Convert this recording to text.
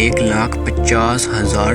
1,50,000